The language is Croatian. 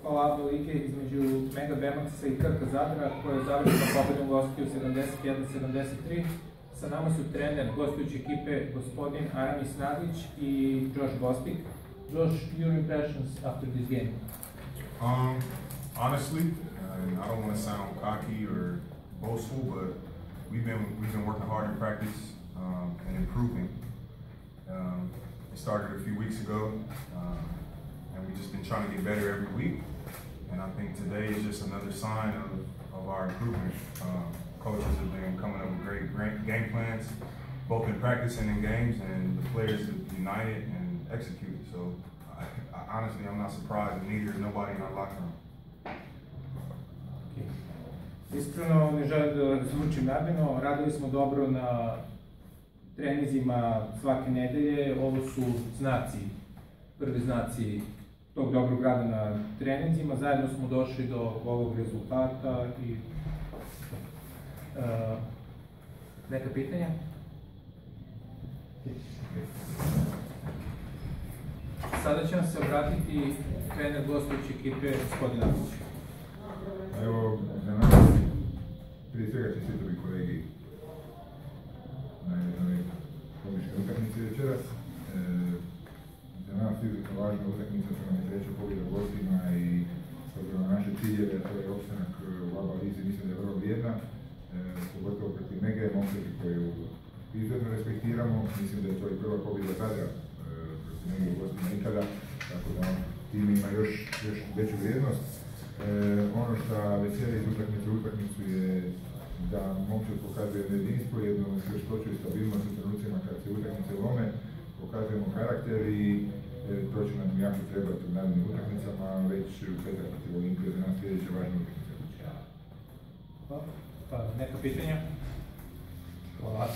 kolaba lige između Mega BMX-a i Krka Zadra, koja je završena pobedom gostiju 71-73. Sa nama su trener gostujuće ekipe gospodin Aramis Naglić i Josh Gospic. Josh, your impressions after this game? Honestly, I don't want to sound cocky or boastful, but we've been working hard in practice and improving. It started a few weeks ago, and we've just been trying to get better every week. And I think today is just another sign of our improvement. Coaches have been coming up with great game plans, both in practice and in games, and the players have united and executed. So honestly, I'm not surprised, and neither is nobody in our locker room. Iskreno, ne želim da zvučim namerno, radili smo dobro na trenizima svake nedelje. Ovo su prvi znaci tog dobrog rada na trenizima. Zajedno smo došli do ovog rezultata i neka pitanja? Sada će nam se obratiti trener gostujuće ekipe gospodin Naglić. Evo, za nas prije svega čestitali kolegi na jednoj odličnoj utakmici večeras. Za nas izuzetno važna utakmica, to nam je treća pobjeda u gostima i s obzirom na naše ciljeve, to je opstanak u ABA lizi, mislim da je vrlo vrijedna. Pogotovo protiv Mege, momčadi koju izuzetno respektiramo. Mislim da je to i prva pobjeda Zadra protiv Mege u gostima ikada, tako da tim ima još veću vrijednost. Ono što veseli iz utakmicu je da momčad pokazuje jedno jedinstvo, jednu čvrstoću i stabilnost u trenucima kad se utakmice lome, pokazujemo karakter i to će nam jako trebati u narednim utakmicama, već u petak protiv Olimpije za nas sljedeća važna utakmica. Neka pitanja? Hvala.